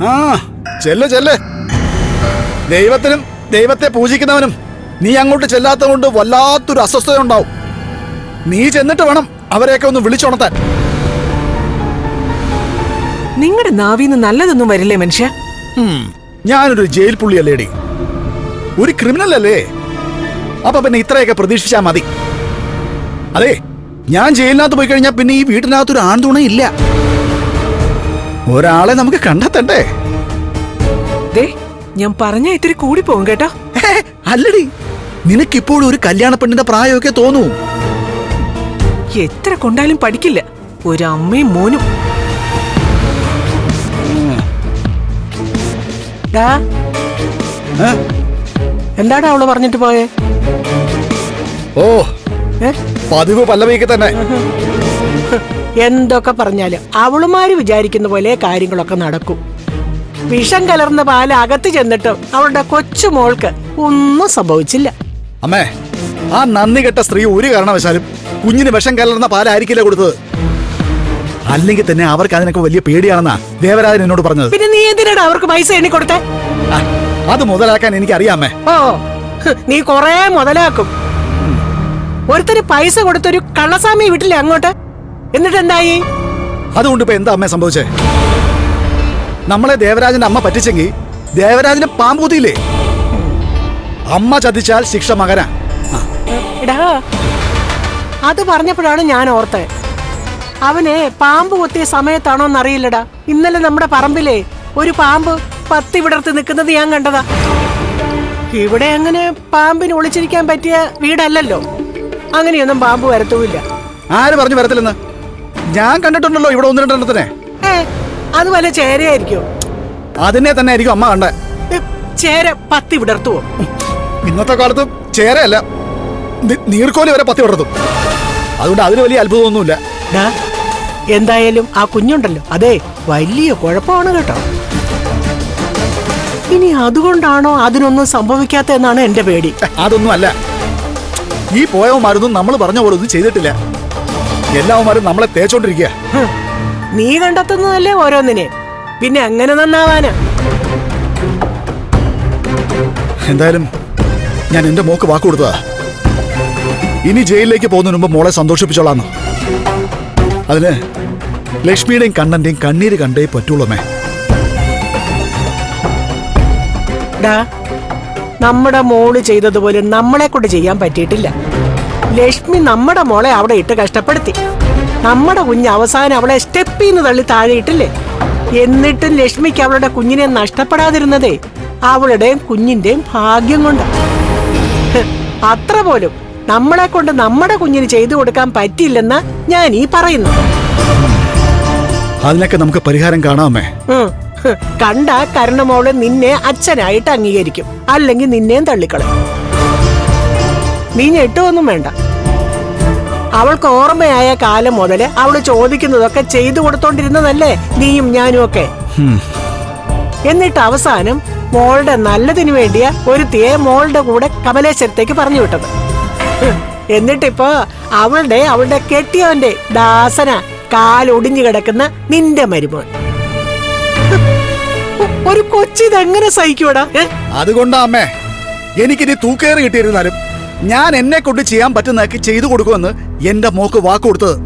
ആ ചെല്ല് ചെല്ല്. ദൈവത്തിനും ദൈവത്തെ പൂജിക്കുന്നവനും നീ അങ്ങോട്ട് ചെല്ലാത്തത് കൊണ്ട് വല്ലാത്തൊരു അസ്വസ്ഥത ഉണ്ടാവും. നീ ചെന്നിട്ട് വേണം അവരെയൊക്കെ ഒന്ന് വിളിച്ചുണർത്താൻ. നിങ്ങളുടെ നാവിന്ന് നല്ലതൊന്നും വരില്ലേ മനുഷ്യ? ഞാനൊരു ജയിൽ പുള്ളിയല്ലേടി, ഒരു ക്രിമിനൽ അല്ലേ. അപ്പൊ പിന്നെ ഇത്രയൊക്കെ പ്രതീക്ഷിച്ചാ മതി. അതെ, ഞാൻ ജയിലിനകത്ത് പോയി കഴിഞ്ഞാൽ പിന്നെ ഈ വീട്ടിനകത്തൊരു ആൺതുണ ഇല്ല. ഒരാളെ നമുക്ക് കണ്ടെത്തണ്ടേ? ഞാൻ പറഞ്ഞ ഇത്തിരി കൂടി പോകും കേട്ടോ. അല്ലടി, നിനക്കിപ്പോഴും ഒരു കല്യാണ പെണ്ണിന്റെ പ്രായമൊക്കെ തോന്നൂ. എത്ര കൊണ്ടാലും പഠിക്കില്ല ഒരമ്മയും മോനും. എന്താടാ അവള് പറഞ്ഞിട്ട് പോയേ? ഓ, പതിവ് പല്ലവിക്ക് തന്നെ. എന്തൊക്കെ പറഞ്ഞാലും അവളുമാര് വിചാരിക്കുന്ന പോലെ കാര്യങ്ങളൊക്കെ നടക്കും. വിഷം കലർന്ന പാല് അകത്ത് ചെന്നിട്ട് അവളുടെ കൊച്ചുമോൾക്ക് ഒന്നും സംഭവിച്ചില്ല. അമ്മേ, ആ നന്ദി കെട്ട സ്ത്രീ ഒരു കാരണവശാലും കുഞ്ഞിന് വിഷം കലർന്ന പാലായിരിക്കില്ല കൊടുത്തത്. അല്ലെങ്കിൽ തന്നെ അവർക്ക് അതിനൊക്കെ വലിയ പേടിയാണെന്നാ ദേവരാജൻ എന്നോട് പറഞ്ഞത്. പിന്നെ നീ എന്തിനാണ് അവർക്ക് പൈസ എണ്ണി കൊടുത്തേ? അത് മുതലാക്കാൻ എനിക്കറിയാമേ. ഓ, നീ കൊറേ മുതലാക്കും. ഒരുത്തര് പൈസ കൊടുത്തൊരു കള്ളസ്വാമി വീട്ടിലെ അങ്ങോട്ട്, എന്നിട്ട് എന്തായി? അതുകൊണ്ട് ഇപ്പൊ എന്താ അമ്മേ സംഭവിച്ചേ? നമ്മളെ ദേവരാജന്റെ അമ്മ പറ്റിച്ചെങ്കിൽ ദേവരാജന് പാമ്പൂതിയില്ലേ? അമ്മ ചതിച്ചാൽ ശിക്ഷ മകനാ. എടാ, അത് പറഞ്ഞപ്പോഴാണ് ഞാൻ ഓർത്തേ. അവനെ പാമ്പ് കൊത്തിയ സമയത്താണോന്നറിയില്ലടാ. ഇന്നലെ നമ്മുടെ പറമ്പിലെ ഒരു പാമ്പ് പത്തി വിടർത്തി നിൽക്കുന്നത് ഞാൻ കണ്ടതാ. ഇവിടെ അങ്ങനെ പാമ്പിന് ഒളിച്ചിരിക്കാൻ പറ്റിയ വീടല്ലല്ലോ. അങ്ങനെയൊന്നും പാമ്പ് വരത്തുമില്ല. ആര് പറഞ്ഞു വരത്തില്ലെന്ന്? ഞാൻ കണ്ടിട്ടുണ്ടല്ലോ ഇവിടെ ഒന്ന് രണ്ടെണ്ണത്തിനെ. അത് വല്ല ചേരയായിരിക്കോ? അതിനെ തന്നെ ആയിരിക്കും അമ്മ കണ്ടേ. ചേര പത്തി വിടർത്തുവോ? ഇന്നത്തെ കാലത്ത് ചേരയല്ല, നീർക്കോലി വരെ പത്തി വിടർത്തും. അതുകൊണ്ട് അതിന് വലിയ അത്ഭുതമൊന്നുമില്ല. എന്തായാലും ആ കുഞ്ഞുണ്ടല്ലോ, അതെ വലിയ കുഴപ്പമാണ് കേട്ടോ. ഇനി അതുകൊണ്ടാണോ അതിനൊന്നും സംഭവിക്കാത്ത എന്നാണ് എന്റെ പേടി. അതൊന്നും അല്ല. ഈ പോയവന്മാരൊന്നും നമ്മൾ പറഞ്ഞ പോലെ ഒന്നും ചെയ്തിട്ടില്ല. എല്ലാവന്മാരും നമ്മളെ തേച്ചോണ്ടിരിക്കുക. നീ കണ്ടെത്തുന്നതല്ലേ ഓരോന്നിനെ, പിന്നെ എങ്ങനെ നന്നാവാനാ? എന്തായാലും ഞാൻ എന്റെ മോക്ക് വാക്ക് കൊടുത്തതാ. ഇനി ജയിലിലേക്ക് പോകുന്നതിന് മുമ്പ് മോളെ സന്തോഷിപ്പിച്ചോളാന്ന്. അതിന് ലക്ഷ്മിയുടെയും കണ്ണന്റെയും കണ്ണീര് കണ്ടേ പറ്റുള്ളൂമേ. നമ്മുടെ മോള് ചെയ്തതുപോലെ നമ്മളെ കൊണ്ട് ചെയ്യാൻ പറ്റിയിട്ടില്ല. ലക്ഷ്മി നമ്മുടെ മോളെ അവിടെ ഇട്ട് കഷ്ടപ്പെടുത്തി. നമ്മുടെ കുഞ്ഞ് അവസാനം അവളെ സ്റ്റെപ്പിന്ന് തള്ളി താഴെയിട്ടില്ലേ? എന്നിട്ടും ലക്ഷ്മിക്ക് അവളുടെ കുഞ്ഞിനെ നഷ്ടപ്പെടാതിരുന്നതേ അവളുടെയും കുഞ്ഞിന്റെയും ഭാഗ്യം കൊണ്ട്. അത്ര പോലും നമ്മളെ കൊണ്ട് നമ്മുടെ കുഞ്ഞിന് ചെയ്തു കൊടുക്കാൻ പറ്റിയില്ലെന്നാ ഞാൻ ഈ പറയുന്നു. അതിനൊക്കെ നമുക്ക് പരിഹാരം കാണാമേ. കണ്ട കരുണമോള് നിന്നെ അച്ഛനായിട്ട് അംഗീകരിക്കും, അല്ലെങ്കിൽ നിന്നെയും തള്ളിക്കളയും. നീ ഞെട്ടുവൊന്നും വേണ്ട. അവൾക്ക് ഓർമ്മയായ കാലം മുതല് അവള് ചോദിക്കുന്നതൊക്കെ ചെയ്തു കൊടുത്തോണ്ടിരുന്നതല്ലേ നീയും ഞാനും ഒക്കെ. എന്നിട്ട് അവസാനം മോളുടെ നല്ലതിനു വേണ്ടിയ ഒരു തീയെ മോളുടെ കൂടെ കമലേശ്വരത്തേക്ക് പറഞ്ഞു വിട്ടത്. എന്നിട്ടിപ്പോ അവളുടെ കെട്ടിയവന്റെ ദാസന കാലൊടിഞ്ഞു കിടക്കുന്ന നിന്റെ മരുമോൻ. ഒരു കൊച്ചിതെങ്ങനെ സഹിക്കൂടാ? അതുകൊണ്ടാ അമ്മേ, എനിക്കിനി തൂക്കേറി കിട്ടിയിരുന്നാലും ഞാൻ എന്നെ കൊണ്ട് ചെയ്യാൻ പറ്റുന്നതൊക്കെ ചെയ്തു കൊടുക്കുമെന്ന് എന്റെ മോക്ക് വാക്ക് കൊടുത്തത്.